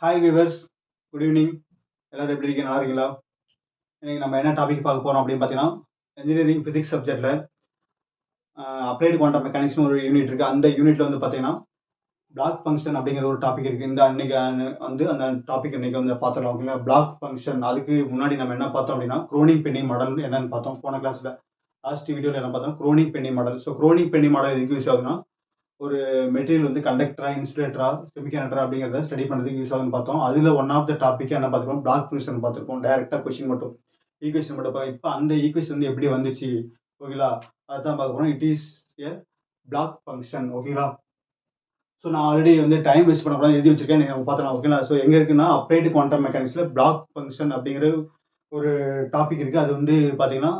Hi viewers, good evening. எல்லாரும் எப்படி இருக்கீங்க? நல்லா இருக்கீங்களா? இன்னைக்கு நம்ம என்ன டாபிக் பார்க்க போறோம் அப்படின்னு பார்த்தீங்கன்னா, இன்ஜினியரிங் பிசிக்ஸ் சப்ஜெக்ட்ல அப்ளைடு குவாண்டம் மெக்கானிக்ஸ்னு ஒரு யூனிட் இருக்கு. அந்த யூனிட்ல வந்து பார்த்தீங்கன்னா, பிளாக் ஃபங்க்ஷன் அப்படிங்கிற ஒரு டாபிக் இருக்கு. இந்த அன்னைக்கு வந்து அந்த டாபிக் இன்னைக்கு வந்து பார்த்துடலாம். ஓகேங்களா? Bloch function. அதுக்கு முன்னாடி நம்ம என்ன பார்த்தோம் அப்படின்னா, குரோனிங் பென்னி மாடல் என்னன்னு பார்த்தோம். போன கிளாஸ்ல லாஸ்ட் வீடியோல என்ன பார்த்தோம்? Kronig Penney model. So Kronig Penney model எதுக்கு யூஸ் ஆகுதுன்னா, ஒரு மெட்டீரியல் வந்து கண்டக்டரா, இன்சுலேட்டரா, செமிகண்டக்டரா அப்படிங்கிறத ஸ்டடி பண்ணுறதுக்கு யூஸ் ஆகுதுன்னு பார்த்தோம். அதில் ஒன் ஆஃப் த டாபிக் என்ன பார்த்துருக்கோம்? பிளாக் ஃபங்க்ஷன் பார்த்துருக்கோம். டைரக்டா கொஸ்டின் மட்டும், ஈக்குவேஷன் மட்டும். இப்போ அந்த ஈக்குவேஷன் வந்து எப்படி வந்துச்சு? ஓகேங்களா? அதுதான் பார்க்க போறோம். It is a Bloch function. ஓகேங்களா? ஸோ நான் ஆல்ரெடி வந்து டைம் வேஸ்ட் பண்ணக்கூடாது எழுதி வச்சிருக்கேன். நீங்கள் பார்த்தலாம். ஓகேங்களா? ஸோ எங்கே இருக்குன்னா, அப்ளைடு குவாண்டம் மெக்கானிக்ஸில் பிளாக் ஃபங்க்ஷன் அப்படிங்கிற ஒரு டாபிக் இருக்குது. அது வந்து பார்த்தீங்கன்னா,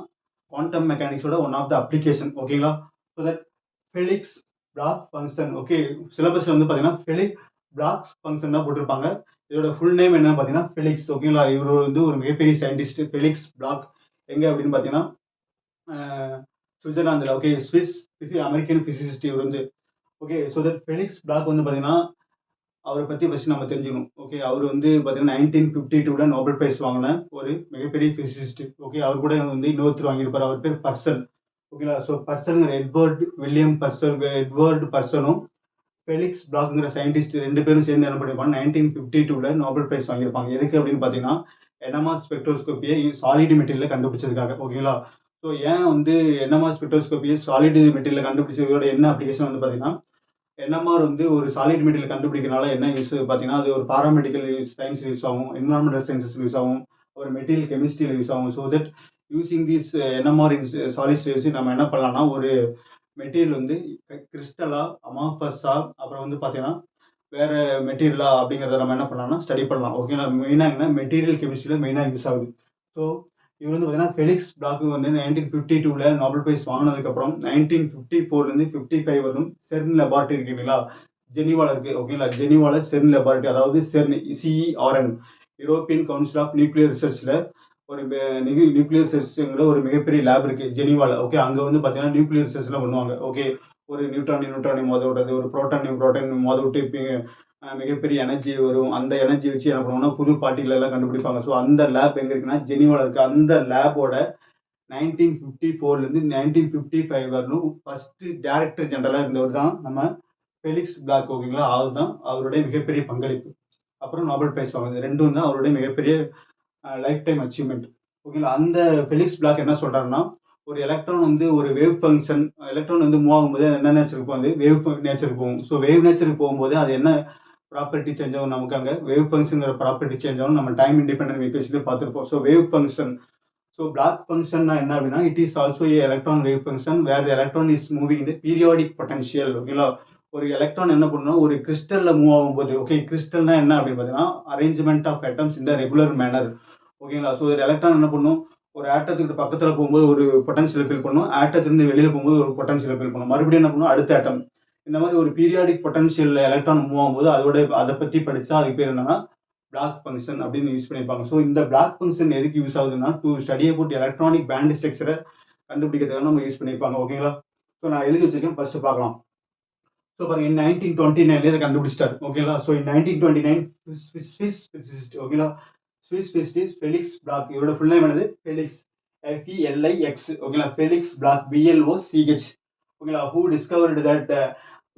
குவாண்டம் மெக்கானிக்ஸோட ஒன் ஆஃப் த அப்ளிகேஷன். ஓகேங்களா? So that Felix Bloch function. Okay, சிலபஸ்ல வந்து பார்த்தீங்கன்னா ஃபெலிக்ஸ் பிளாக் ஃபங்க்ஷன் தான் போட்டிருப்பாங்க. இதோட ஃபுல் நேம் என்னன்னு பார்த்தீங்கன்னா ஃபெலிக்ஸ். ஓகேங்களா? இவர் வந்து ஒரு மிகப்பெரிய சயின்டிஸ்ட் ஃபெலிக்ஸ் பிளாக். எங்கே அப்படின்னு பார்த்தீங்கன்னா, சுவிட்சர்லாந்தில். ஓகே, ஸ்விஸ் அமெரிக்கன் பிசிசிஸ்ட் இவர் வந்து. Okay, so that Felix Bloch வந்து பார்த்தீங்கன்னா, அவரை பற்றி ஃபர்ஸ்ட் நம்ம தெரிஞ்சுக்கணும். ஓகே, அவர் வந்து பார்த்தீங்கன்னா 1952ல நோபல் பிரைஸ் வாங்கின ஒரு மிகப்பெரிய பிசிசிஸ்ட். ஓகே, அவர் கூட வந்து இன்னொருத்தர் வாங்கியிருப்பார். அவர் பேர் பர்சல். ஓகேங்களா? ஸோ பர்சனுங்கிற எட்வர்ட் பர்சனும் ஃபெலிக்ஸ் பிளாக்ங்கிற சயின்டிஸ்ட் 2 பேரும் சேர்ந்து என்ன பண்ணியிருப்பாங்க, 1952ல நோபல் பிரைஸ் வாங்கியிருப்பாங்க. எதுக்கு அப்படின்னு பார்த்தீங்கன்னா, என்எம்ஆர் ஸ்பெக்ட்ரோஸ்கோப்பியை சாலிட் மெட்டீரியலில் கண்டுபிடிச்சதுக்காக. ஓகேங்களா? ஸோ ஏன் வந்து என்எம்ஆர் ஸ்பெக்ட்ரோஸ்கோப்பியை சாலிட் மெட்டீரியலில் கண்டுபிடிச்சதோட என்ன அப்ளிகேஷன் வந்து பார்த்தீங்கன்னா, என்எம்ஆர் வந்து ஒரு சாலிட் மெட்டீரியல் கண்டுபிடிக்கிறனால என்ன யூஸ் பார்த்தீங்கன்னா, அது ஒரு பாராமெடிக்கல் சயின்ஸ் யூஸ் ஆகும், என்விரான்மெண்டல் சயின்சஸ் யூஸ் ஆகும், ஒரு மெட்டீரியல் கெமிஸ்ட்ரியில் யூஸ் ஆகும். So that using this NMR in solids வச்சு நம்ம என்ன பண்ணலாம்னா, ஒரு மெட்டீரியல் வந்து கிறிஸ்டலா, அமார்பஸா, அப்புறம் வந்து பார்த்தீங்கன்னா வேற மெட்டீரியலா அப்படிங்கிறத நம்ம என்ன பண்ணலாம்னா ஸ்டடி பண்ணலாம். ஓகேங்களா? மெயினா என்ன மெட்டீரியல் கெமிஸ்ட்ரியில மெயினா யூஸ் ஆகுது. ஸோ இவர் வந்து பார்த்தீங்கன்னா ஃபெலிக்ஸ் பிளாக் வந்து 1952ல நோபல் பிரைஸ் வாங்கினதுக்கப்புறம் 1954லேருந்து 55 வரைக்கும் செர்ன் லெபார்ட்டரி இருக்கு இல்லைங்களா? ஜெனீவால இருக்கு. ஓகேங்களா? ஜெனீவால செர்ன் லெபார்ட்டரி, அதாவது CERN C E R N, European council of nuclear ரிசர்ச்ல ஒரு நியூக்ளியர் ரிசர்ச்ங்கிற ஒரு மிகப்பெரிய லேப் இருக்கு ஜெனீவால. ஓகே, அங்க வந்து பார்த்தீங்கன்னா நியூக்ளியர் ரிசர்ச்லாம் பண்ணுவாங்க. ஓகே, ஒரு நியூட்ரானை மோத விடுறது, ஒரு புரோட்டான் மோத விட்டு மிகப்பெரிய எனர்ஜி வரும். அந்த எனர்ஜி வச்சு என்ன பண்ணுவாங்கன்னா புது பார்ட்டிகள் எல்லாம் கண்டுபிடிப்பாங்க. ஸோ அந்த லேப் எங்க இருக்குன்னா ஜெனீவால இருக்கு. அந்த லேபோட 1954லேருந்து 1955 வரலும் ஃபர்ஸ்ட் டைரக்டர் ஜெனரலா இருந்தவர் தான் நம்ம ஃபெலிக்ஸ் பிளாக். ஓகேங்களா? அதுதான் அவருடைய மிகப்பெரிய பங்களிப்பு. அப்புறம் நோபல் பிரைஸ் வாங்குது. ரெண்டும் தான் அவருடைய மிகப்பெரிய லைஃப் டைம் அச்சீவ்மெண்ட். ஓகேங்களா? அந்த ஃபெலிக்ஸ் பிளாக் என்ன சொல்றாருன்னா, ஒரு எலக்ட்ரான் வந்து ஒரு வேவ் ஃபங்க்ஷன், எலக்ட்ரான் வந்து மூவ் ஆகும்போது என்ன நேச்சருக்கு போகுது? வேவ் நேச்சருக்கு போகும். ஸோ வேவ் நேச்சருக்கு போகும்போது அது என்ன ப்ராப்பர்ட்டி சேஞ்ச் ஆகும்? நமக்கு அங்கே வேவ் ஃபங்க்ஷன்ங்கிற ப்ராப்பர்ட்டி சேஞ்ச் ஆகும். நம்ம டைம் இண்டிபெண்டன்ட் ஈக்குவேஷன்லேயே பார்த்துருப்போம். So wave function. So Bloch ஃபங்க்ஷன்னா என்ன அப்படின்னா, it is also a electron wave function where the electron is moving in the periodic potential. ஓகேங்களா? ஒரு எலக்ட்ரான் என்ன பண்ணணும், ஒரு கிறிஸ்டல்ல மூவ் ஆகும்போது, ஓகே, கிறிஸ்டல்னா என்ன அப்படின்னு பார்த்தீங்கன்னா, arrangement of atoms in the regular manner. ஓகேங்களா? ஸோ ஒரு எலக்ட்ரான் என்ன பண்ணும், ஒரு ஆட்டத்துக்கு பக்கத்தில் போகும்போது ஒரு பொட்டன்ஷியல் ஃபில் பண்ணும், ஆட்டத்திலிருந்து வெளியில் போகும்போது ஒரு பொட்டன்ஷியல் ஃபில் பண்ணும், மறுபடியும் என்ன பண்ணும், அடுத்த ஆட்டம். இந்த மாதிரி ஒரு பீரியாடிக் பொட்டன்ஷியல் எலக்ட்ரான் மூவ் ஆகும்போது அதை பற்றி படிச்சா அதுக்கு பேர் என்னன்னா பிளாக் ஃபங்க்ஷன் அப்படின்னு யூஸ் பண்ணியிருப்பாங்க. ஸோ இந்த பிளாக் ஃபங்க்ஷன் எதுக்கு யூஸ் ஆகுதுன்னா, to study about electronic band ஸ்ட்ரக்சரை கண்டுபிடிக்கிறதுக்காக நம்ம யூஸ் பண்ணியிருப்பாங்க. ஓகேங்களா? ஸோ நான் எழுதி வச்சிருக்கேன், ஃபர்ஸ்ட் பார்க்கலாம். ஸோ பாருங்க, இன் 1929 இதை கண்டுபிடிச்சிட்டாரு. ஓகேங்களா? So in 1929 Swiss physicist. ஓகேங்களா? Swiss physicist Felix Bloch. இவரோட ஃபுல் நேம் என்னது? Felix, FELIX. ஓகேங்களா? Felix Bloch, BLOCH. ஓகேங்களா? Who discovered that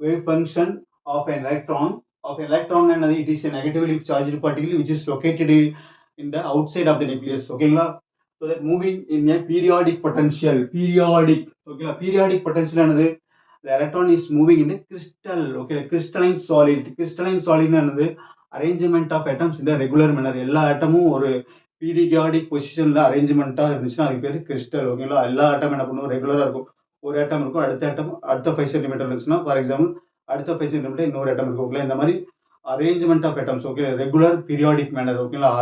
wave function of an electron என்னது? It is a negatively charged particle which is located in the outside of the nucleus. ஓகேங்களா? so that moving in a periodic potential. ஓகேங்களா? periodic potential என்னது? the electron is moving in the crystal. okay, crystalline solid என்னது? arrangement of atoms in the regular manner. எல்லா ஆட்டமும் ஒரு periodic பொசிஷன்ல அரேஞ்ச்மெண்ட்டா இருந்துச்சுன்னா அதுக்கு பேர் கிறிஸ்டல். ஓகேங்களா? எல்லா ஆட்டம் என்ன பண்ணும், ரெகுலரா இருக்கும். ஒரு ஆட்டம் இருக்கும், அடுத்த 5 சென்டிமீட்டர் இருந்துச்சுன்னா, ஃபார் எக்ஸாம்பிள் அடுத்த 5 சென்டிமீட்டர் இன்னொரு ஆட்டம் இருக்கும். ஓகே, இந்த மாதிரி arrangement of atoms. Okay, regular periodic manner. ஓகேங்களா?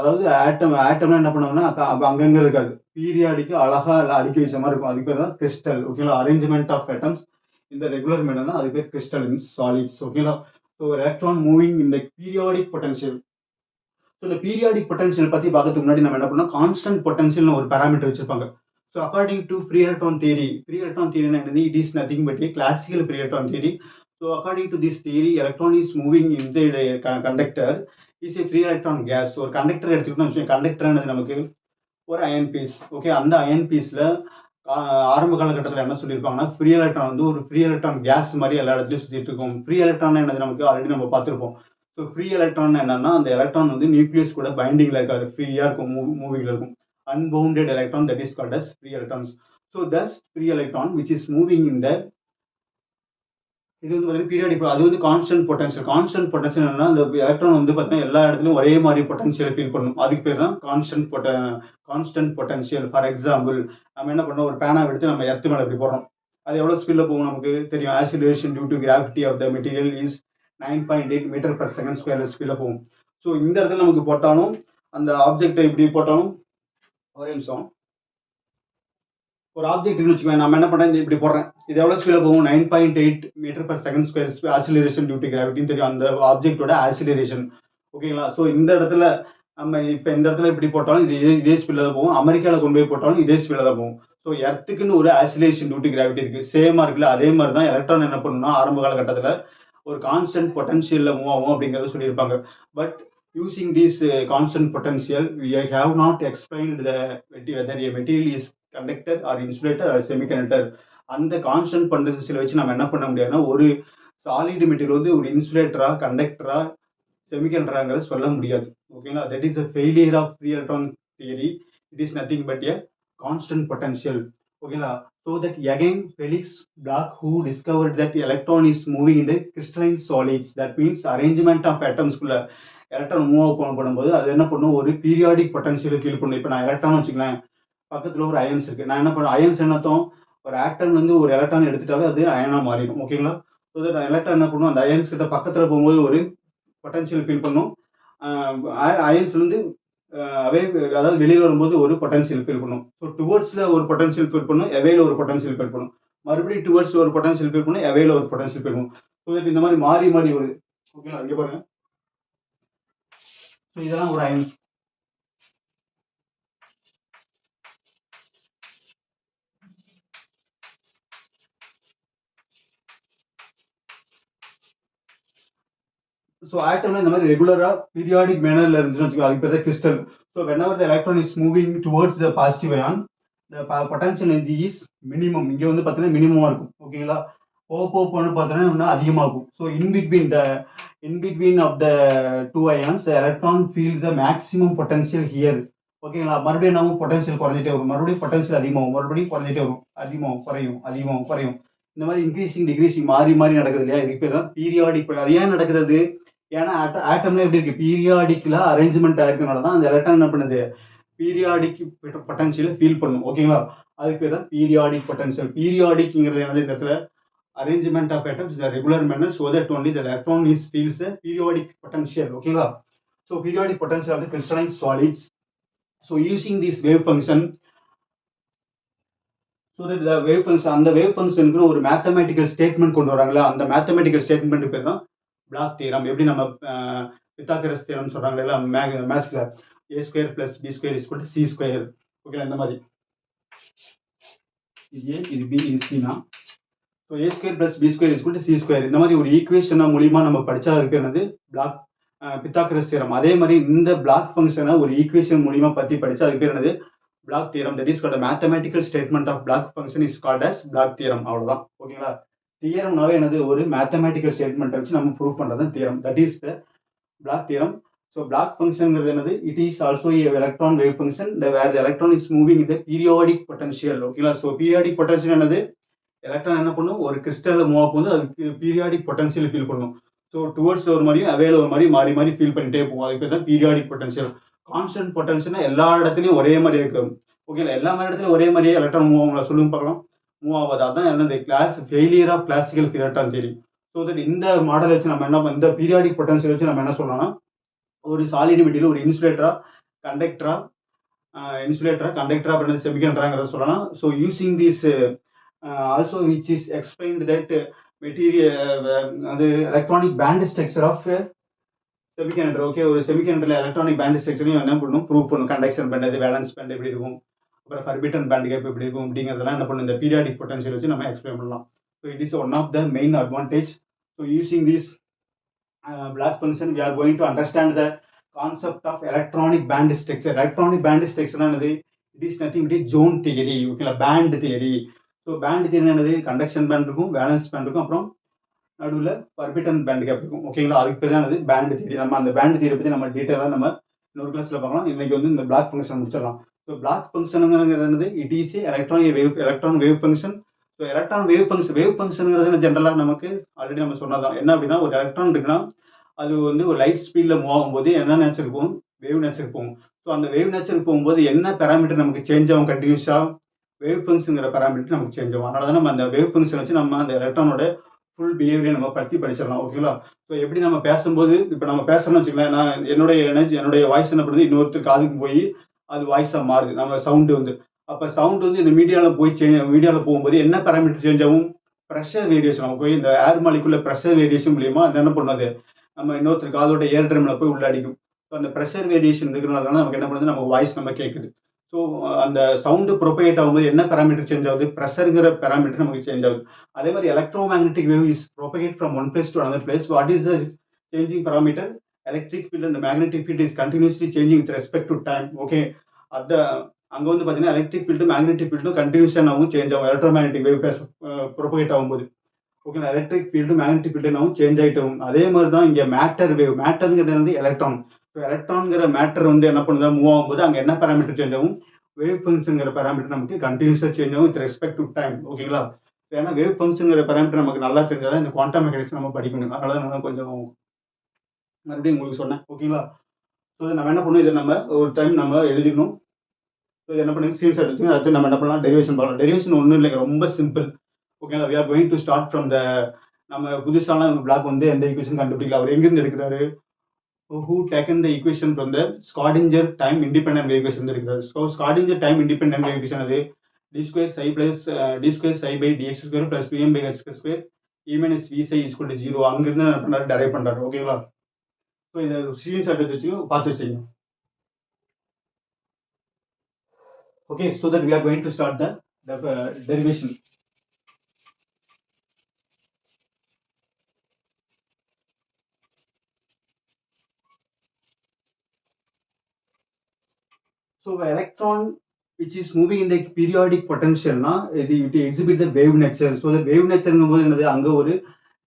அதாவது ஆட்டம்னா என்ன பண்ணுவாங்கன்னா அங்கங்க இருக்காது, பீரியாடிக்கு அழகா எல்லாம் அடுக்கி வச்ச மாதிரி இருக்கும். அதுக்கு பேர் தான் கிறிஸ்டல். ஓகேங்களா? அரேஞ்ச்மெண்ட் ஆஃப் ஆட்டம்ஸ் இந்த ரெகுலர் மேனர்னா அது பேர் கிறிஸ்டல் இன் சாலிட்ஸ். ஓகேங்களா? ஸோ எலக்ட்ரான் மூவிங் இந்த பீரியாடிக் பொட்டன்ஷியல். ஸோ இந்த பீரியாடிக் பொட்டன்ஷியல் பத்தி பார்க்கறதுக்கு முன்னாடி நம்ம என்ன பண்ணோம், கான்ஸ்டன்ட் பொட்டன்ஷியல்னு ஒரு பேராமீட்டர் வச்சிருப்பாங்க. So according to free electron theory, என்னது? It is nothing but a classical free electron theory. So according to this theory electron is moving inside conductor is a free electron gas. ஒரு conductor எடுத்துக்கிட்டோம்னு வச்சுக்கோங்க, கண்டக்டர்ன்றது நமக்கு ஒரு iron piece. Okay, அந்த iron பீஸில் ஆரம்ப காலகட்டத்தில் என்ன சொல்லியிருப்பாங்கன்னா ஃப்ரீ எலக்ட்ரான் வந்து ஒரு ஃப்ரீ எலக்ட்ரான் கேஸ் மாதிரி எல்லா இடத்துலையும் சுற்றிட்டு இருக்கும். ஃப்ரீ எலக்ட்ரான் என்னது நமக்கு ஆல்ரெடி நம்ம பார்த்துருப்போம். ஸோ ஃப்ரீ எலக்ட்ரான் என்னன்னா அந்த எலக்ட்ரான் வந்து நியூக்ளியஸ் கூட பைண்டிங்கில் இருக்காது, ஃப்ரீயாக இருக்கும், மூவிங்கில் இருக்கும். Unbounded electron that is called as free electrons. So thus free electron which is moving in the இது வந்து பார்த்தீங்கன்னா பீரியாடிக், அது வந்து கான்ஸ்டன்ட் பொட்டன்ஷியல். கான்ஸ்டன்ட் பொட்டன்ஷியல் என்னன்னா அந்த எலக்ட்ரான் வந்து பார்த்தீங்கன்னா எல்லா இடத்துலையும் ஒரே மாதிரி பொட்டன்ஷியல் ஃபீல் பண்ணும். அதுக்கு பேர் தான் கான்ஸ்டன்ட் பொட்டன்ஷியல். ஃபார் எக்ஸாம்பிள், நம்ம என்ன பண்ணோம், ஒரு பேனா எடுத்து நம்ம எர்த் மேலே இப்படி போடுறோம். அது எவ்வளோ ஸ்பீடில் போகும் நமக்கு தெரியும். Acceleration due to gravity of the material is 9.8 metre per second square ஸ்பீடில் போகும். ஸோ இந்த இடத்துல நமக்கு போட்டாலும் அந்த ஆப்ஜெக்டை இப்படி போட்டாலும், ஒரே நிமிஷம், ஒரு ஆப்ஜெக்ட் வச்சுக்கோங்க, நம்ம என்ன பண்ணுறேன், இப்படி போடுறேன், இது எவ்வளோ ஸ்பீடில் போகும், 9.8 metre per second square acceleration due to கிராவிட்டின்னு தெரியும் அந்த ஆப்ஜெக்டோட ஆக்சிலரேஷன். ஓகேங்களா? ஸோ இந்த இடத்துல நம்ம இப்போ இந்த இடத்துல இப்படி போட்டாலும் இதே ஸ்பீடில் தான் போகும். அமெரிக்காவில் கொண்டு போய் போட்டாலும் இதே ஸ்பீடில் தான் போகும். ஸோ எர்த்துக்குன்னு ஒரு ஆக்சிலேஷன் டியூ டு கிராவிட்டி இருக்குது, சேமாக இருக்குல்ல. அதே மாதிரி தான் எலக்ட்ரான் என்ன பண்ணணும்னா ஆரம்ப காலகட்டத்தில் ஒரு கான்ஸ்டன்ட் பொட்டன்ஷியலில் மூவ் ஆகும் அப்படிங்கிறத சொல்லியிருப்பாங்க. But using this constant potential, we have not explained whether a material is conductor or insulator or semiconductor. அந்த கான்ஸ்டன்ட் பொட்டன்ஷியல் வச்சு நம்ம என்ன பண்ண முடியாதுன்னா ஒரு சாலிட் மெட்டீரியல் வந்து ஒரு இன்சுலேட்டரா, கண்டக்டரா, செமிகண்டக்டராங்கிறத சொல்ல முடியாது. ஓகேங்களா? That is a failure of free electron theory. It is nothing but a constant potential. ஓகேங்களா? So that again Felix Bloch, who discovered that electron is moving in the crystalline solids, that means arrangement of atoms குள்ள electron move பண்ணும்போது அது என்ன பண்ணும், ஒரு periodic potential feel பண்ணும். இப்போ நான் எலக்ட்ரான் வச்சுக்கலாம், பக்கத்தில் ஒரு அயன்ஸ் இருக்கு, நான் என்ன பண்ணுவேன், அயன்ஸ் என்னத்தோம், ஒரு ஆட்டம் வந்து ஒரு எலக்ட்ரான் எடுத்துட்டாவே அது அயனாக மாறிடும். ஓகேங்களா? ஸோ எலக்ட்ரான் என்ன பண்ணும், அந்த அயன்ஸ் கிட்ட பக்கத்தில் போகும்போது ஒரு பொட்டன்ஷியல் ஃபீல் பண்ணும். அயன்ஸ் வந்து அதாவது வெளியில் வரும்போது ஒரு பொட்டன்ஷியல் ஃபீல் பண்ணும். ஸோ டுவர்ட்ஸில் ஒரு பொட்டன்ஷியல் ஃபீல் பண்ணும், எவையில் ஒரு பொட்டன்ஷியல் ஃபீல் பண்ணும், மறுபடியும் டுவர்ட்ஸில் ஒரு பொட்டன்ஷியல் ஃபீல் பண்ணும், எவையில் ஒரு பொட்டன்ஷியல் ஃபீல் பண்ணும். ஸோ இந்த மாதிரி மாறி மாறி வருது. ஓகேங்களா? இங்கே பாருங்க, இதெல்லாம் ஒரு அயன்ஸ். ஸோ ஆட்டம்ல இந்த மாதிரி ரெகுலரா பீரியாடிக் மேனர்ல இருந்துச்சுன்னு வச்சுக்கோங்க, அதுக்கு பேர் தான் crystal. So whenever the electron is moving towards the positive ion, the potential energy is minimum. இங்க வந்து பார்த்தீங்கன்னா மினிமமா இருக்கும். ஓகேங்களா? போன்னு பார்த்தீங்கன்னா இன்னும் அதிகமாகும். So in between of the two ions, the electron feels the maximum potential here. ஓகேங்களா? மறுபடியும் நம்ம பொட்டன்ஷியல் குறைஞ்சிட்டே வரும், மறுபடியும் பொட்டன்ஷியல் அதிகமாகும், மறுபடியும் குறைஞ்சிட்டே வரும், அதிகமாகும் குறையும், அதிகமாகும் குறையும். இந்த மாதிரி இன்க்ரீசிங் டிக்ரீசிங் மாறி மாறி நடக்குது இல்லையா, இதுக்கு பேர் தான் பீரியாடிக். அது ஏன் நடக்குது, ஏன்னா ஆட்டம்ல எப்படி இருக்கு, பீரியாடிக்ல அரேஞ்ச்மெண்ட் ஆயிருக்கனால தான் அந்த எலக்ட்ரான் என்ன பண்ணுது, பீரியாடிக் பொட்டன்ஷியல் ஃபீல் பண்ணும். ஓகேங்களா? அதுக்கு பேர் தான் பீரியாடிக் பொட்டன்ஷியல். பீரியாடிக்ங்கிறது என்னது, இந்த இடத்துல arrangement of atoms in a regular manner so that only the electron feels a periodic potential. ஓகேங்களா? So periodic potential of the crystalline solids. So using this wave function, so that the wave function, அந்த wave function ஒரு mathematical statement கொண்டு வராங்களா, அந்த mathematical statement பேர் தான் black theorem. எப்படி நம்ம பித்தாகரஸ் தியரம் சொல்றாங்களா மேத்ஸ்ல, a square plus b square is equal to c square. Okay, இந்த மாதிரி இது a இது b இது c னா, so a square plus b square is equal to c square. இந்த மாதிரி ஒரு ஈக்குவேஷன் மூலியமா நம்ம படிச்சா இருக்கிறது பிளாக் பித்தாகரஸ் தியரம். அதே மாதிரி இந்த பிளாக் ஃபங்க்ஷனை ஒரு ஈக்குவேஷன் மூலியமா பத்தி படிச்சா அதுக்கு பேர் என்னது, Bloch theorem. That is called mathematical statement of Bloch function is called as Bloch theorem. அவ்வளவுதான். ஓகேங்களா? தியரம்னாவே என்னது, ஒரு மேத்தமேட்டிக்கல் ஸ்டேட்மெண்ட் வச்சு நம்ம ப்ரூவ் பண்றது theorem. That is the Bloch theorem. So Bloch ஃபங்க்ஷன்ங்கிறது என்னது, it is also a electron wave function where the electron is moving in the periodic potential. ஓகேங்களா? ஸோ பீரியாடிக் பொட்டன்ஷியல் என்னது, எலக்ட்ரான் என்ன பண்ணும், ஒரு கிறிஸ்டல்ல மூவ் ஆகும்போது அதுக்கு பீரியாடிக் பொட்டன்ஷியல் ஃபீல் பண்ணும். ஸோ டுவர்ட்ஸ் ஒரு மாதிரியும் அவையில ஒரு மாதிரி மாறி மாறி ஃபீல் பண்ணிட்டே போகும். அதுக்கு பேர் தான் பீரியாடிக் பொட்டன்ஷியல். கான்ஸ்டன்ட் பொட்டன்ஷியல்னா எல்லா இடத்துலையும் ஒரே மாதிரி இருக்கும். ஓகேங்களா? எல்லா இடத்துலையும் ஒரே மாதிரியே எலக்ட்ரான் மூவ் ஆகுங்களா, சொல்லுங்க பார்க்கலாம். மூவ் ஆகாது. அதான் என்னது, failure of classical electron theory. So that இந்த மாடல் வச்சு நம்ம என்ன, இந்த பீரியாடிக் பொட்டன்ஷியல் வச்சு நம்ம என்ன சொல்லலாம்னா, ஒரு சாலிட் மெட்டீரியல் ஒரு இன்சுலேட்டரா, கண்டக்டரா பண்ணது செமிகண்டக்டராங்கிறத சொல்லலாம். So using this also which is explained that material அது electronic band structure of semiconductor. Okay, ஒரு செமிகண்டக்டர்ல எலக்ட்ரானிக் பேண்ட் ஸ்ட்ரக்சரையும் என்ன பண்ணணும், ப்ரூவ் பண்ணும். கண்டக்ஷன் பேண்ட், அது வேலன்ஸ் பேண்ட் எப்படி இருக்கும், அப்புறம் ஃபர்பிட்டன் பேண்ட் கேப் எப்படி இருக்கும், அப்படிங்கிறதெல்லாம் என்ன பண்ணும், இந்த பீரியாடிக் பொட்டன்ஷியல் வச்சு நம்ம எக்ஸ்பிளைன் பண்ணலாம். So it is one of the main advantage. So using this block function, we are going to understand the concept of electronic band structure. Electronic band structure என்னது? It is nothing but zone theory. ஓகேங்களா, band theory. So band theory என்னது? Conduction band இருக்கும், valence band இருக்கும், அப்புறம் நடுவில் பர்பிட்டன் band gap இருக்கும். ஓகேங்களா, அதுக்கு பேர் தான் பேண்ட் தியரி. நம்ம அந்த பேண்ட் தியரி பற்றி நம்ம டீட்டெயிலாக நம்ம இன்னொரு கிளாஸில் பார்க்கலாம். இன்னைக்கு வந்து இந்த பிளாக் ஃபங்க்ஷன் முடிச்சிடலாம். ஸோ பிளாக் ஃபங்க்ஷனுங்கிறது என்னது? It is electron wave function. So electron wave ஃபங்க்ஷனுங்கிறது ஜென்ரலாக நமக்கு ஆல்ரெடி நம்ம சொன்னதான். என்ன அப்படின்னா, ஒரு எலக்ட்ரான் இருக்குன்னா அது வந்து ஒரு லைட் ஸ்பீடில் மூவ் ஆகும்போது என்ன நேச்சர் போகும்? வேவ் நேச்சர் போகும். ஸோ அந்த வேவ் நேச்சர் போகும்போது என்ன பேராமீட்டர் நமக்கு சேஞ்ச் ஆகும்? கண்டினியூஸாக வேவ் ஃபங்க்ஷனுங்கிற பேராமீட்டர் நமக்கு சேஞ்ச் ஆகும். அதனால தான் நம்ம அந்த வேவ் ஃபங்க்ஷன் வச்சு நம்ம அந்த எலக்ட்ரானோட ஃபுல் பிஹேவியரை நம்ம பற்றி படிச்சிடலாம். ஓகேங்களா, ஸோ எப்படி நம்ம பேசும்போது, இப்போ நம்ம பேசுறோம்னு வச்சுக்கலாம், நான் என்னுடைய வாய்ஸ் என்ன பண்ணுது? இன்னொருத்தர் காதுக்கு போய் அது வாய்ஸாக மாறுது, நம்ம சவுண்டு வந்து. அப்போ சவுண்ட் வந்து இந்த மீடியாவில் போகும்போது என்ன பேராமீட்டர் சேஞ்ச் ஆகும்? ப்ரெஷர் வேரியேஷன் ஆகும். போய் இந்த ஏர் மாலிக்குள்ள ப்ரெஷர் வேரியேஷன் மூலியமா என்ன பண்ணாது? நம்ம இன்னொருத்தர் காதோட ஏர் ட்ரம்ல போய் உள்ள அடிக்கும். ஸோ அந்த ப்ரெஷர் வேரியேஷன் இருக்கிறனால நமக்கு என்ன பண்ணுது? நம்ம வாய்ஸ் நம்ம கேட்குது. ஸோ அந்த சவுண்டு ப்ரொபகேட் ஆகும்போது என்ன பேராமீட்டர் சேஞ்ச் ஆகுது? ப்ரெஷருங்கிற பேராமீட்டர் நமக்கு சேஞ்ச் ஆகுது. அதே மாதிரி electromagnetic wave is propagate from one place to another place. What is the changing parameter? Electric field and magnetic field is continuously changing with respect to time. Okay, அந்த அங்கே வந்து பார்த்தீங்கன்னா electric ஃபீல்டும் magnetic ஃபீல்டும் கண்டினியூஷனாகவும் change ஆகும் electromagnetic wave propagate ஆகும்போது. Okay, electric field magnetic ஃபீல்டுனாவும் சேஞ்ச் ஆகிட்டும். அதே மாதிரி தான் இங்கே மேட்டர் வேவ். மேட்டருங்கிறது வந்து எலக்ட்ரான். ஸோ எலக்ட்ரான்ங்கிற மேட்டர் வந்து என்ன பண்ணுதா? மூவ் ஆகும்போது அங்கே என்ன பேராமீட்டர் சேஞ்ச் ஆகும்? வேவ் ஃபங்க்ஷனுங்கிற பேராமீட்டர் நமக்கு கண்டினியூஸாக சேஞ்ச் ஆகும் வித் ரெஸ்பெக்ட் டு டைம். ஓகேங்களா, ஏன்னா வேவ் ஃபங்க்ஷனுங்கிற பேராமீட்டர் நமக்கு நல்லா தெரிஞ்சாதான் இந்த குவாண்டம் மெக்கானிக்ஸ் நம்ம படிக்கணும். அதனால தான் நான் கொஞ்சம் மறுபடியும் உங்களுக்கு சொன்னேன். ஓகேங்களா, ஸோ நம்ம என்ன பண்ணணும்? இதை நம்ம ஒரு டைம் நம்ம எழுதிக்கணும். ஸோ என்ன பண்ணுங்க? ஸ்க்ரீன்ஷாட் எடுத்துங்க. அடுத்து நம்ம என்ன பண்ணலாம்? டெரிவேஷன் பார்க்கலாம். டெரிவேஷன் ஒன்றும் இல்லைங்க, ரொம்ப சிம்பிள். ஓகேங்களா, we are going to start from the நம்ம புதுசான பிளாக் வந்து எந்த ஈக்குவேஷன் கண்டுபிடிக்கல. அவர் எங்கிருந்து எடுக்கிறாரு? who taken the equation from the Schrödinger time independent wave equation எடுக்கிறாரு. So Schrödinger time independent wave equation அது d square psi plus d square psi by dx square plus 2m by h square e minus v psi is equal to 0. அங்கிருந்து என்ன பண்ணாரு? Derive பண்றாரு. ஓகேங்களா, so இந்த screenshot எடுத்து வச்சு பார்த்து வச்சுங்க. Okay, so that we are going to start the derivation. So electron which is moving in the periodic potential na it exhibit the wave nature. So the wave nature ங்கும்போது என்னது? அங்க ஒரு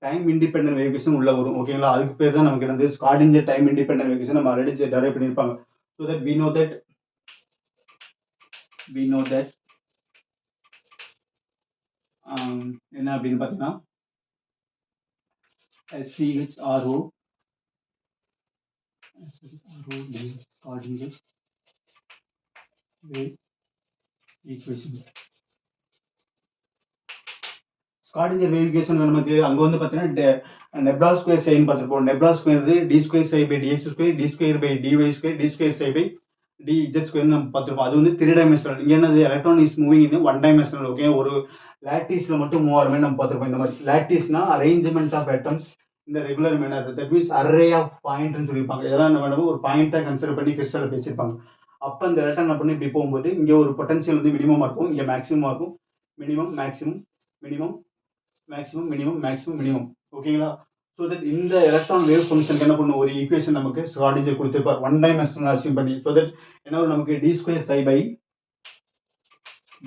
time independent wave equation உள்ள வரும். ஓகேங்களா, அதுக்கு பேர் தான் நமக்கு என்னது? ஸ்கார்டிஞ்சர் டைம் இண்டிபெண்டன்ட் வேவ் ஈக்குவேஷன் நம்ம ஆல்ரெடி டெரைவ் பண்ணிருப்பாங்க. So that we know that என்ன அப்படின்னு பார்த்தீங்கன்னா SCHRO Schrödinger wave equation. Schrödinger wave equation நமக்கு அங்க வந்து பார்த்தீங்கன்னா நெப்லா ஸ்கொயர் சைன் பார்த்துருப்போம். Nabla square d square psi by d x square, d square by d y square, d square psi by d z square நம்ம பார்த்துருப்போம். அது வந்து 3 டைமென்ஷனல். இங்கே என்னது? Electron is moving in 1 dimensional. Okay, ஒரு லாட்டிஸ்ல மட்டும் மூவ் ஆகிற மாதிரி நம்ம பார்த்துருப்போம். இந்த மாதிரி லாட்டிஸ்னா அரேஞ்ச்மெண்ட் ஆஃப் ஆட்டம்ஸ் இந்த regular manner. That means array of பாயிண்ட்னு சொல்லியிருப்பாங்க. இதெல்லாம் நம்ம ஒரு பாயிண்டா கன்சிடர் பண்ணி கிறிஸ்டல் பேசியிருப்பாங்க. அப்போ அந்த எலக்ட்ரான் என்ன பண்ணி இப்படி போகும்போது இங்கே ஒரு பொட்டன்ஷியல் வந்து மினிமமாக இருக்கும், இங்கே மேக்ஸிமமாக இருக்கும். Minimum maximum minimum maximum minimum maximum minimum. ஓகேங்களா, ஸோ தட் இந்த எலக்ட்ரான் வேவ் ஃபங்க்ஷனுக்கு என்ன பண்ணும்? ஒரு ஈக்குவேஷன் நமக்கு ஸ்கார்டிஞ்சர் கொடுத்துருப்பார் 1 டைமென்ஷனல் அசியூம் பண்ணி. ஸோ தட் என்ன வரும் நமக்கு? D square psi by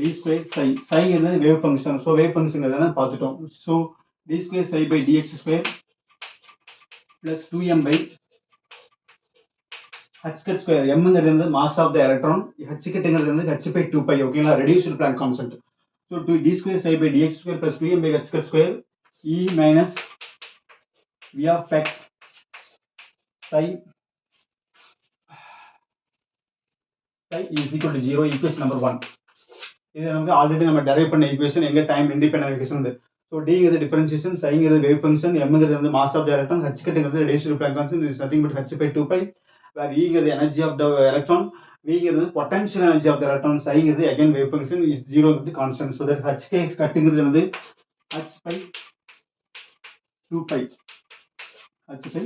d square psi. சைங்கிறது wave function. So wave function எதுனா பார்த்துட்டோம். So d square psi by d x square plus 2m by h square. எம்ங்கிறது வந்து mass of the electron, h கிட்டங்கிறது வந்து h பை 2π. ஓகேங்களா, reduced Planck constant. So to d square psi by dx square plus 2m by h square e minus v of x psi is equal to 0. Equation number 1. இது நமக்கு already நம்ம derive பண்ண equation. எங்க time independent equation வந்து. So டிங்கிறது differentiation, சைங்கிறது wave function, எம்ங்கிறது வந்து mass of the electron, h கிட்டங்கிறது reduced Planck constant is nothing but h by 2π. Where ஈங்கிறது எனர்ஜி ஆஃப் த எலக்ட்ரான், விங்கிறது potential energy of the electron, சைங்கிறது again wave function is 0 constant. So that h கட்டுங்கிறது வந்து h by 2π. h by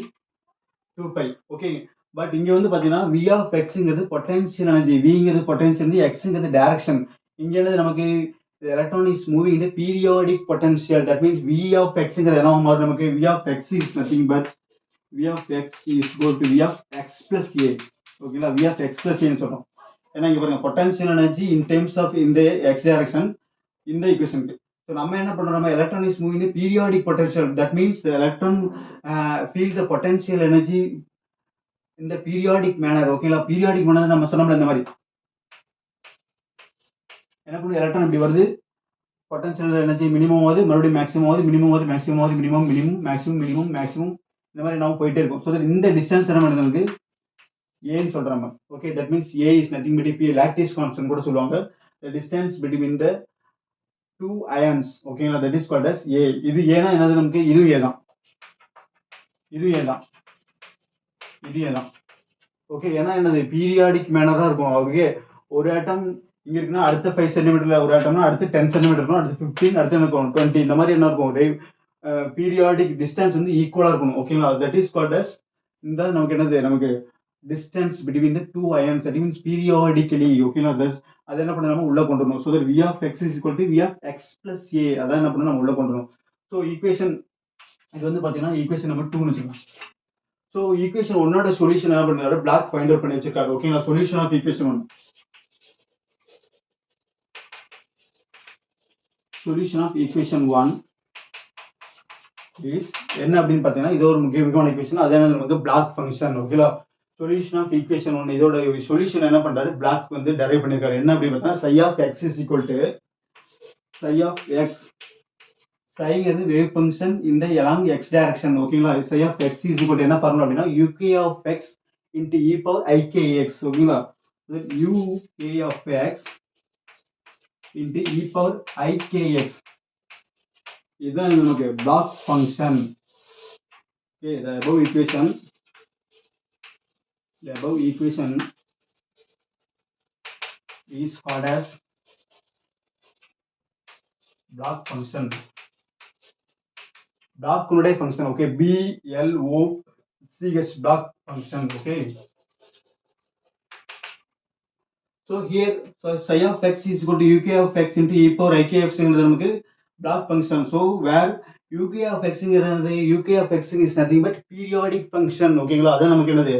2π. Okay, but இங்க வந்து பாத்தீங்கன்னா v of xங்கிறது potential energy, vங்கிறது பொட்டன்ஷியல் எனர்ஜி, xங்கிறது டைரக்ஷன். இங்க என்னது நமக்கு the electron is moving in the periodic potential. That means V of x ங்கிறது என்ன மாறும் நமக்கு? V of x is nothing but V of x is equal to V of x plus a. ஓகேங்களா? V of x plus a ன்னு சொல்றோம். ஏன்னா இங்க பாருங்க potential energy in terms of in the x direction இந்த ஈக்குவேஷனுக்கு. So நம்ம என்ன பண்றோம்? நம்ம electron is moving in the periodic potential. That means the electron feel the potential energy in the periodic manner. ஓகேங்களா? periodic manner நம்ம சொன்னோம்ல இந்த மாதிரி என்ன பண்ணும்? எலக்ட்ரான் இப்படி வருது, பொட்டன்ஷியல் எனர்ஜி மினிமம் ஆகுது, மறுபடியும் மேக்ஸிமம் ஆகுது, மினிமம் ஆகுது, மேக்ஸிமம் ஆகுது, minimum minimum maximum minimum maximum இந்த மாதிரி நம்ம போயிட்டே இருக்கும். ஸோ இந்த டிஸ்டன்ஸ் என்ன பண்ணுறது? ஏன்னு சொல்றாங்க. Okay, that means a is nothing but b lattice constant கூட சொல்லுவாங்க. The distance between the two ions. ஓகேங்களா? That is called as a. இது ஏனா என்னது நமக்கு? இது ஏ தான், இது ஏ தான், இது ஏ தான். ஓகே, ஏன்னா என்னது? பீரியாடிக் மேனரா இருக்கும். ஓகே, ஒரு ஆட்டம் இங்க இருக்குன்னா அடுத்த 5 சென்டிமீட்டர்ல ஒரு ஆட்டம்னா அடுத்து 10 சென்டிமீட்டர் இருக்கும், அடுத்து 15, அடுத்து இருக்கும் 20. இந்த மாதிரி என்ன இருக்கும்? பீரியாடிக் டிஸ்டன்ஸ் வந்து ஈக்குவலா இருக்கணும். ஓகேங்களா? தட் இஸ் கால்ட் அஸ் இந்த நமக்கு என்னது? நமக்கு distance between the two ions. That means periodically. ஓகேங்களா? அது என்ன பண்ண நம்ம உள்ள கொண்டு வரணும். So that V of x is equal to V of x plus a. அதான் என்ன பண்ணணும்? நம்ம உள்ள கொண்டு வரணும். ஸோ ஈக்குவேஷன் இது வந்து பாத்தீங்கன்னா ஈக்குவேஷன் நம்பர் 2ன்னு வச்சுக்கலாம். ஸோ ஈக்குவேஷன் 1ஓட சொல்யூஷன் என்ன பண்ணுறாரு? பிளாக் ஃபைண்ட் அவுட் பண்ணி வச்சிருக்காரு. ஓகேங்களா? Solution of equation 1. Solution of equation 1 is என்ன அப்படின்னு பார்த்தீங்கன்னா, இது ஒரு முக்கியமான ஈக்குவேஷன். அது என்ன நமக்கு? Bloch function. ஓகேங்களா? சொல்யூஷன் ஆஃப் ஈக்குவேஷன் 1 இதோட சொல்யூஷன் என்ன பண்றாரு? பிளாக் வந்து டெரைவ் பண்ணிருக்காரு. என்ன அப்படின்னு பார்த்தா psi of x is equal to psi of x. psiங்கிறது வேவ் ஃபங்க்ஷன் இந்த along x direction. ஓகேங்களா? psi of x is equal to என்ன ஃபார்முலா அப்படின்னா uk of x into e power ikx. ஓகேங்களா? uk of x into e power ikx. இதுதான் நமக்கு Bloch function. Okay, the above equation is called as block function. block உடைய function. okay, BLOCH block function. okay, so here psi of x is equal to uk of x into e power ikx ங்கிறது நமக்கு block function. so where uk of x ங்கிறது uk of x is nothing but periodic function. ஓகேங்களா? அதான் நமக்கு என்னது?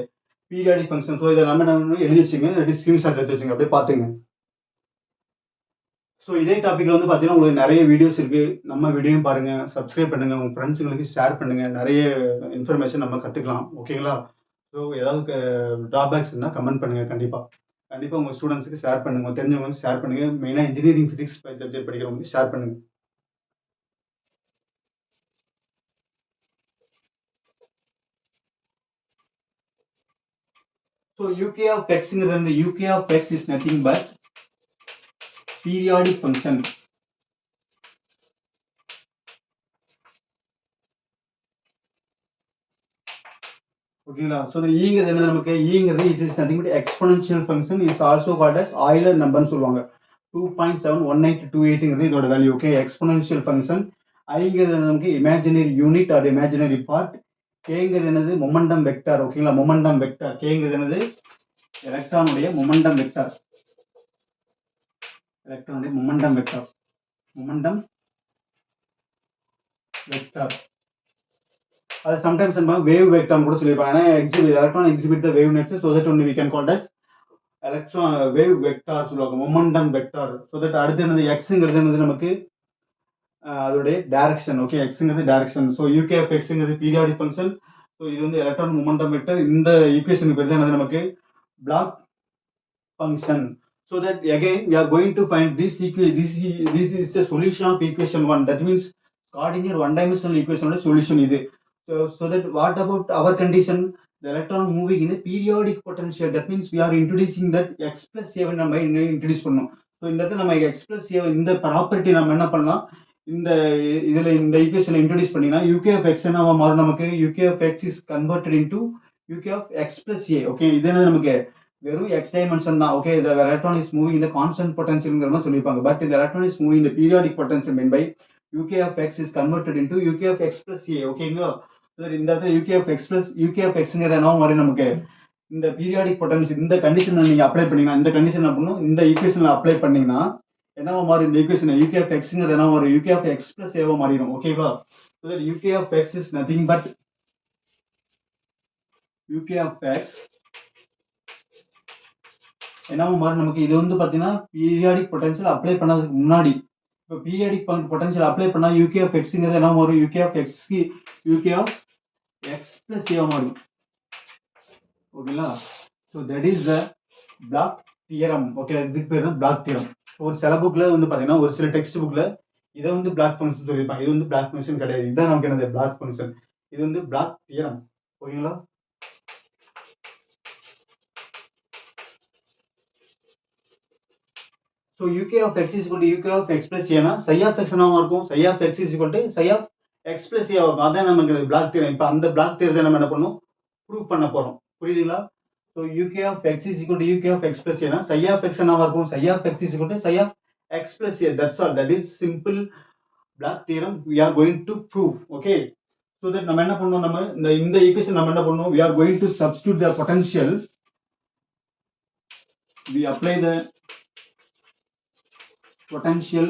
Periodic function. So இதை நம்ம எழுதி வச்சுங்க, ஸ்கிரீன்ஷாட் எடுத்து வச்சுங்க, அப்படியே பார்த்துங்க. ஸோ இதே டாப்பிக்கில் வந்து பார்த்தீங்கன்னா உங்களுக்கு நிறைய வீடியோஸ் இருக்குது. நம்ம வீடியோவும் பாருங்கள், சப்ஸ்கிரைப் பண்ணுங்கள், உங்கள் ஃப்ரெண்ட்ஸுங்களுக்கு ஷேர் பண்ணுங்கள். நிறைய இன்ஃபர்மேஷன் நம்ம கற்றுக்கலாம். ஓகேங்களா? ஸோ ஏதாவது ட்ராபேக்ஸ் இருந்தால் கமெண்ட் பண்ணுங்கள். கண்டிப்பாக உங்கள் ஸ்டூடெண்ட்ஸுக்கு ஷேர் பண்ணுங்கள், தெரிஞ்சவங்களுக்கு ஷேர் பண்ணுங்கள். மெயினாக இன்ஜினியரிங் ஃபிசிக்ஸ் சப்ஜெக்ட் படிக்கிறவங்களுக்கு ஷேர் பண்ணுங்கள். So uk of x ங்கிறது uk of x is nothing but periodic function. ஓகேங்களா? so the e ங்கிறது என்ன நமக்கு? e ங்கிறது it is nothing but exponential function is also called as Euler number னு சொல்லுவாங்க. 2.71828 ங்கிறது இதோட value. Okay, exponential function. i ங்கிறது நமக்கு imaginary unit or imaginary part. k ங்கிறது என்னது? Momentum vector. ஓகேங்களா? Momentum vector. k ங்கிறது என்னது? எலக்ட்ரானுடைய மொமெண்டம் வெக்டார். எலக்ட்ரானுடைய மொமெண்டம் வெக்டார். Momentum vector. அது சம்டைம்ஸ் நம்ம வேவ் வெக்டார் கூட சொல்லிருப்பாங்க. ஏன்னா electron exhibit the wave nets, so that only we can call as electron wave vector சொல்லுவாங்க, மொமெண்டம் வெக்டார். so that அடுத்து என்னது? x ங்கிறது என்னது நமக்கு? அதோட டைரக்ஷன். ஓகே, x ங்கிறது direction. so uk of x ங்கிறது பீரியாடிக் ஃபங்க்ஷன். so இது வந்து எலக்ட்ரான் மொமெண்டம் வெக்டார். இந்த ஈக்குவேஷனுக்கு பேர் தான் என்னது நமக்கு? block function. so that again we are going to find this is a solution of equation 1. that means coordinate one dimensional equation solution இது. so that what about our condition? the electron moving in a periodic potential. that means we are introducing that x plus a நம்ம introduce பண்ணோம். so இந்த இடத்துல நம்ம x plus a இந்த property நம்ம என்ன பண்ணலாம்? இந்த இதுல இந்த ஈக்குவேஷனை இன்ட்ரோடியூஸ் பண்ணீங்கன்னா uk of x என்னவா மாறும் நமக்கு? uk of x is converted into uk of x plus a. Okay, இது என்ன நமக்கு? வெறும் x டைமென்ஷன் தான். Okay, the electron is moving in the constant potential ங்கற மாதிரி சொல்லிருப்பாங்க. but the electron is moving in the periodic potential meant by uk of x is converted into uk of x plus a. ஓகேங்களா? இந்த இடத்துல uk of x ங்கறது என்னவா மாறும் நமக்கு? இந்த periodic potential இந்த கண்டிஷனை நீங்க அப்ளை பண்ணீங்கன்னா, இந்த கண்டிஷன் என்ன பண்ணும்? இந்த ஈக்குவேஷன்ல அப்ளை பண்ணீங்கன்னா என்னவா மாறும் இந்த ஈக்குவேஷன் uk of xங்கிறது என்ன வரும் uk of x plus a வா மாறிடும் ஓகேவா so that uk of x is nothing but uk of x என்னவா மாறும் நமக்கு இது வந்து பாத்தீங்கன்னா பீரியாடிக் பொட்டன்ஷியல் அப்ளை பண்ணதுக்கு முன்னாடி இப்போ பீரியாடிக் பொட்டன்ஷியல் அப்ளை பண்ணா uk of xங்கிறது என்ன வரும் uk of x uk of x plus a வா மாறும் ஓகேங்களா so that is the block theorem okay இதுக்கு பேர் தான் block theorem ஒரு சில புக்ல வந்து பாத்தீங்கன்னா ஒரு சில டெக்ஸ்ட் புக்ல இதை வந்து பிளாக் ஃபங்க்ஷன் சொல்லியிருப்பாங்க இது வந்து பிளாக் ஃபங்க்ஷன் கிடையாது இதுதான் நமக்கு என்னது பிளாக் ஃபங்க்ஷன் இது வந்து பிளாக் தியரம் ஓகேங்களா so uk of x is equal to uk of x plus a னா psi of x என்னவா இருக்கும் psi of x is equal to psi of x plus a இருக்கும் அதான் நமக்கு பிளாக் தியரம் இப்போ அந்த பிளாக் தியரத்தை நம்ம என்ன பண்ணணும் ப்ரூவ் பண்ண போறோம் புரியுதுங்களா so uk of x is equal to uk of x plus a னா psi of x என்னவா இருக்கும் psi of x is equal to psi of x plus a that's all that is simple black theorem we are going to prove okay so that நம்ம என்ன பண்ணோம் நம்ம இந்த equation நம்ம என்ன பண்ணோம் we are going to substitute the potential we apply the potential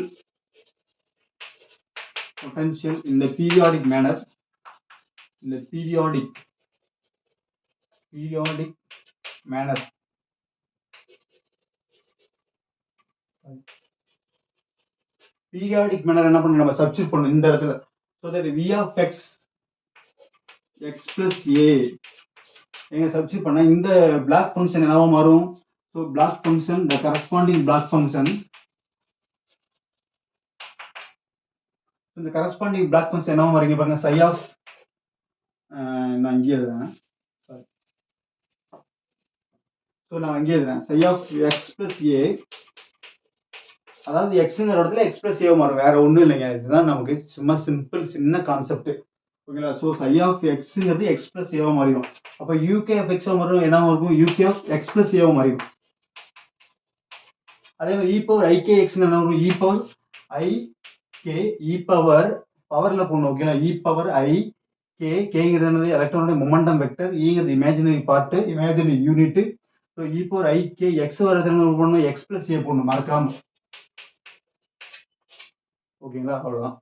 in the periodic manner in the periodic manner periodic manner என்ன பண்ணணும் நம்ம சப்ஸ்டிட்யூட் பண்ணணும் இந்த இடத்துல so that v of x x plus a எங்க சப்ஸ்டிட்யூட் பண்ணா இந்த Bloch function என்னவா மாறும் so block function the corresponding block function இந்த corresponding block function என்னவா மாறுங்க பாருங்க psi of நான் இங்கே எழுதுறேன் so நான் இங்கே எழுதுறேன் psi of x plus a அதாவது xங்கிற இடத்துல x plus a மாறும் வேற ஒண்ணும் இல்லைங்க இதுதான் நமக்கு சும்மா சிம்பிள் சின்ன கான்செப்ட் ஓகேங்களா so psi of xங்கிறது x plus a மாறிடும் அப்ப uk of x மாறும் என்னவா இருக்கும் uk of x plus a மாறிடும் அதே மாதிரி e power ikx என்ன வரும் e power ik e power பவர்ல போடணும் ஓகேங்களா e power I k kங்கிறது என்னது எலக்ட்ரானோட மொமெண்டம் வெக்டர் ங்கிறது imaginary part imaginary unit so e power I k x வரது என்ன பண்ணணும் x plus a போடணும் மறக்காம ஓகேங்களா அவ்வளவுதான்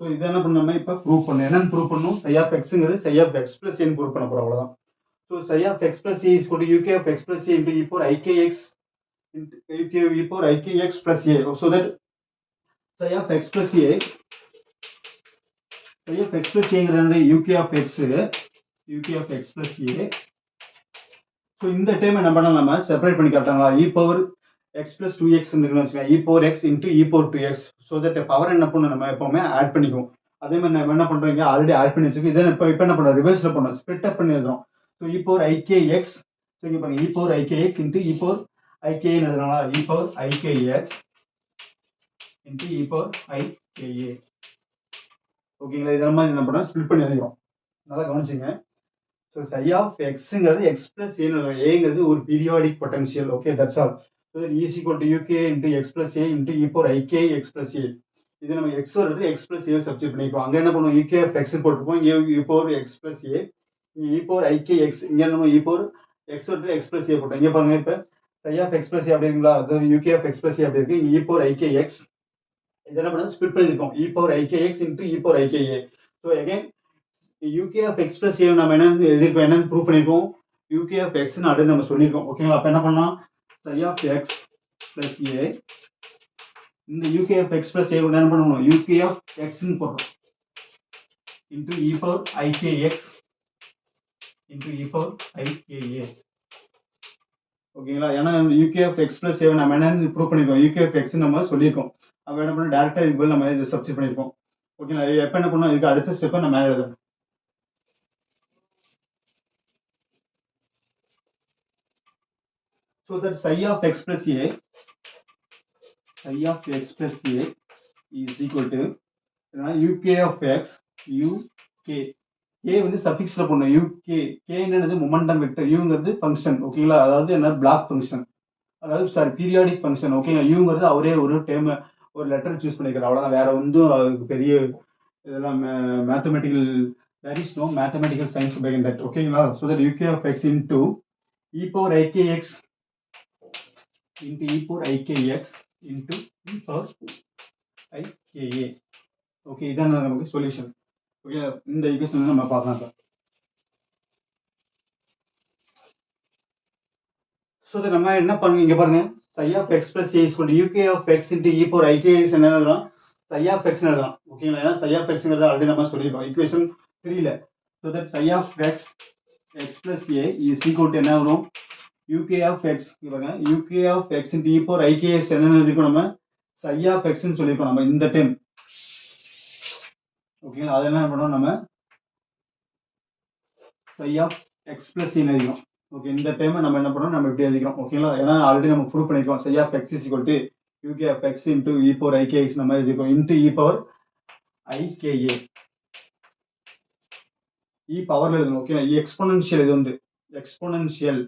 ஸோ இதை என்ன பண்ணணும் இப்போ ப்ரூவ் பண்ணணும் என்னன்னு ப்ரூவ் பண்ணணும் psi of xங்கிறது psi of x plus a prove பண்ண போறோம் அவ்வளவுதான் so psi of x plus a is equal to uk of x plus a into e power ikx into e power ikx plus a so that psi of x plus a psi of x plus a ங்கிறது uk of x plus a so இந்த time என்ன பண்ணலாம் நம்ம separate பண்ணி காட்டாங்களா e power x plus 2x இருக்குன்னு வச்சுக்கோங்க e power x into e power 2x so that power என்ன பண்ணணும் நம்ம எப்பவுமே ஆட் பண்ணிக்குவோம் அதே மாதிரி நம்ம என்ன பண்றோம் ஆல்ரெடி ஆட் பண்ணி வச்சிருக்கோம் இதை இப்போ என்ன பண்ணோம் ரிவர்ஸ்ல பண்ணோம் ஸ்பிளிட் அப் பண்ணி எழுதுறோம் so e power ikx so இங்கே பாருங்க e power ikx into e power ik எழுதுறாங்களா e power ikx into e power ika ஓகேங்களா இதெல்லாம் மாதிரி என்ன பண்ணோம் ஸ்பிளிட் பண்ணி எழுதிக்கிறோம் நல்லா கவனிச்சுங்க ஸோ psi of xங்கிறது x plus a ஒரு periodic potential okay that's all so e is equal to uk into x plus a into e power ik x plus a இது நம்ம x வரது x plus a சப்ஸ்டிட்யூட் பண்ணிப்போம் அங்க என்ன பண்ணுவோம் uk of x போட்டுப்போம் இங்க e power x plus a e power ik x இங்க நம்ம e power x வரது x plus a போட்டோம் இங்க பாருங்க இப்ப psi of x plus a அப்படி இருக்குங்களா அதாவது uk of x plus a அப்படி இருக்கு இங்க e power ik x இதெல்லாம் பண்ணா ஸ்பிளிட் பண்ணிருக்கோம் e power ik x into e power ik a so again uk of x plus a நம்ம என்ன எழுதிருக்கோம் என்னன்னு ப்ரூவ் பண்ணிருக்கோம் uk of x ன்னு ஆல்ரெடி நம்ம சொல்லியிருக்கோம் ஓகேங்களா அப்ப என்ன பண்ணலாம் psi of x plus a இந்த uk of x plus a என்ன பண்ணணும் uk of x ன்னு போடுறோம் into e power ikx into e power ika ஓகேங்களா ஏன்னா uk of x plus a நம்ம என்னன்னு ப்ரூவ் பண்ணிருக்கோம் uk of x நம்ம சொல்லியிருக்கோம் அப்ப என்ன பண்ணோம் டைரக்டா இதுக்கு பதிலா நம்ம இதை சப்ஸ்டிட்யூட் பண்ணிருக்கோம் ஓகேங்களா எப்ப என்ன பண்ணோம் இதுக்கு அடுத்த ஸ்டெப்பை நம்ம மேலே எழுதுறோம் so that psi of x plus a is equal to uk of x uk a வந்து சஃபிக்ஸ்ல போடணும் uk k என்னது மொமெண்டம் வெக்டர் uங்கிறது ஃபங்க்ஷன் ஓகேங்களா அதாவது என்ன பிளாக் ஃபங்க்ஷன் அதாவது சாரி பீரியாடிக் ஃபங்க்ஷன் ஓகேங்களா uங்கிறது அவரே ஒரு டேர்ம் ஒரு லெட்டர் சூஸ் பண்ணிக்கிறார் அவ்வளவுதான் வேற ஒன்றும் அதுக்கு பெரிய இதெல்லாம் mathematical there is no mathematical science behind that ஓகேங்களா so that uk of x into e power ikx into e power ikx into e power I k a. Okay, இதான் நமக்கு சொல்யூஷன். ஓகே, இந்த ஈக்குவேஷன் நம்ம பார்க்கலாம் இப்போ. So இதை நம்ம என்ன பண்ணுங்க, இங்கே பாருங்க, psi of x plus a is equal to uk of x into e power I k is என்ன எழுதலாம், psi of x எழுதலாம். ஓகேங்களா, ஏன்னா psi of xங்கிறது ஆல்ரெடி நம்ம சொல்லியிருக்கோம் ஈக்குவேஷன் 3ல. So that psi of x plus a is equal to என்ன வரும், uk of x, பாருங்க, uk of x into e power I k is என்ன எழுதிருக்கோம், நம்ம psi of x ன்னு சொல்லியிருக்கோம் நம்ம இந்த டைம். ஓகேங்களா, அதை என்ன பண்ணோம், நம்ம psi of x plus a எழுதிக்கிறோம். ஓகே, இந்த டைம் நம்ம என்ன பண்ணோம், நம்ம இப்படி எழுதிக்கிறோம். ஓகேங்களா, ஏன்னா ஆல்ரெடி நம்ம ப்ரூவ் பண்ணிருக்கோம் psi of x is equal to uk of x into e power I k x நம்ம எழுதிக்கிறோம் into e power I k a. e பவர்ல எழுதணும். ஓகேங்களா, எக்ஸ்போனன்ஷியல், இது வந்து எக்ஸ்போனன்ஷியல்.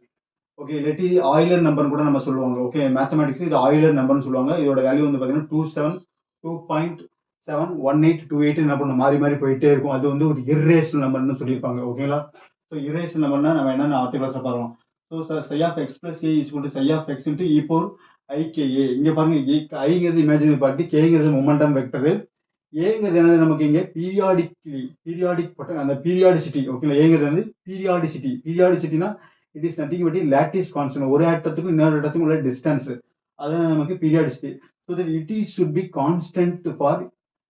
ஓகே, இல்லாட்டி ஆயிலர் நம்பர்னு கூட நம்ம சொல்லுவாங்க. ஓகே, மேத்தமேட்டிக்ஸ் இது ஆயிலர் நம்பர்னு சொல்லுவாங்க. இதோட வேல்யூ வந்து பார்த்தீங்கன்னா 2.71828 என்ன பண்ணும், மாறி மாறி போயிட்டே இருக்கும். அது வந்து ஒரு இர்ரேஷனல் நம்பர்னு சொல்லியிருப்பாங்க. ஓகேங்களா, ஸோ இர்ரேஷனல் நம்பர்னா நம்ம என்னென்ன அடுத்த கிளாஸ்ல பார்க்கலாம். So psi of x plus a is equal to psi of x into e power I k a. இங்க பாருங்க, ஐங்கிறது இமேஜினரி பார்ட்டி, கேங்கிறது மொமெண்டம் வெக்டர், ஏங்கிறது என்னது நமக்கு இங்கே பீரியாடிக் அந்த பீரியாடிசிட்டி. ஓகேங்களா, ஏங்கிறது வந்து பீரியாடிசிட்டினா it is nothing but lattice constant, ஒரு ஆட்டத்துக்கும் இன்னொரு இடத்துக்கும் உள்ள டிஸ்டன்ஸ், அதுதான் நமக்கு periodicity. So that it is should be constant for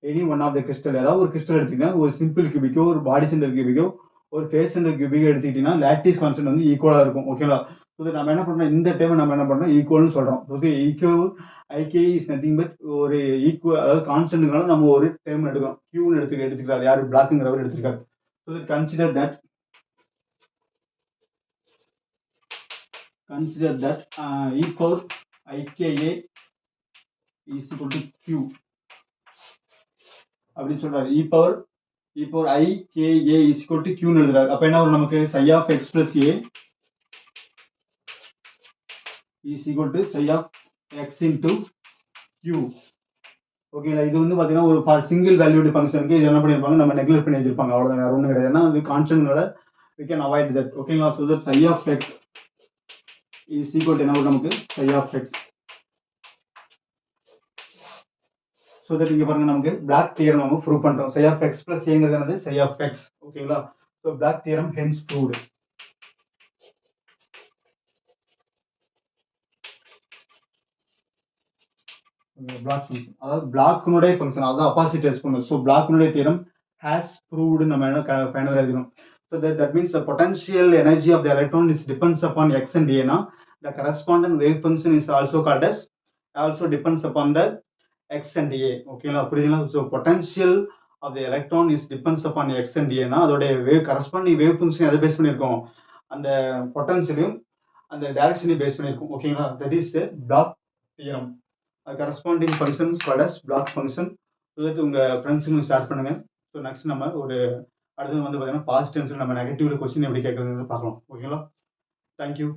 any one of the crystal. ஏதாவது ஒரு கிறிஸ்டல் எடுத்துக்கிட்டீங்கன்னா, ஒரு சிம்பிள் கியூபிக்கோ, ஒரு பாடி சென்டர் கியூபிக்கோ, ஒரு ஃபேஸ் சென்டர் கியூபிக்கோ எடுத்துக்கிட்டீங்கன்னா லாட்டிஸ் கான்ஸ்டன்ட் வந்து ஈக்குவலா இருக்கும். ஓகேங்களா, ஸோ நம்ம என்ன பண்றோம், இந்த டைம் நம்ம என்ன பண்றோம், ஈக்குவல்னு சொல்றோம். Okay, equal IK is nothing but ஒரு ஈக்குவல், அதாவது கான்ஸ்டன்ட்னால நம்ம ஒரு டைம் எடுக்கிறோம், கியூன்னு எடுத்துக்கிறாரு யாரு, பிளாக்குங்கிறவர் எடுத்துருக்காரு. So consider that e power IKA is equal to Q அப்படின்னு சொல்றாரு. e power IKA is equal to Q ன்னு எழுதுறாரு. அப்ப என்ன வரும் நமக்கு, psi of x plus a is equal to psi of x into Q. ஓகேங்களா, இது வந்து பாத்தீங்கன்னா ஒரு சிங்கிள் வேல்யூடு ஃபங்க்ஷனுக்கு இது என்ன பண்ணிருப்பாங்க, நம்ம நெக்லெக்ட் பண்ணி வச்சிருப்பாங்க. அவ்வளவுதான், வேற ஒன்றும் கிடையாது. ஏன்னா அது கான்ஸ்டன்ட்னால we can avoid that. ஓகேங்களா, so that psi of x is equal to என்ன வரும் நமக்கு, psi of x. so that இங்க பாருங்க, நமக்கு black theorem நம்ம ப்ரூவ் பண்றோம். psi of x plus a-ங்கிறது என்னது, psi of x. ஓகேங்களா, so black theorem hence proved. Bloch function, அதாவது பிளாக்னுடைய ஃபங்க்ஷன், அதாவது அப்பாசிட் டெஸ்ட் பண்ணும். ஸோ பிளாக்னுடைய தியரம் ஹேஸ் ப்ரூவ்டு நம்ம என்ன ஃபைனலாக எழுதணும். So that means the potential energy of the electron is depends upon x and ஏனா the corresponding wave function is also called as also depends upon the x and a. ஓகேங்களா, புரியுதுங்களா. So potential of the electron is depends upon x and ஏனா அதோடைய wave corresponding wave function எதை base பண்ணியிருக்கோம், அந்த பொட்டன்ஷியலையும் அந்த டைரக்ஷனையும் பேஸ் பண்ணியிருக்கோம். ஓகேங்களா, that is Bloch theorem. Corresponding function called as Bloch function. உங்கள் ஃப்ரெண்ட்ஸுங்களுக்கு ஷேர் பண்ணுங்க. ஸோ நெக்ஸ்ட் நம்ம ஒரு அடுத்தது வந்து பார்த்தீங்கன்னா பாஸ்ட் டென்ஸில் நம்ம நெகட்டிவ்ல கொஸ்டின் எப்படி கேட்குறதுன்னு பார்க்கலாம். ஓகேங்களா, தேங்க்யூ.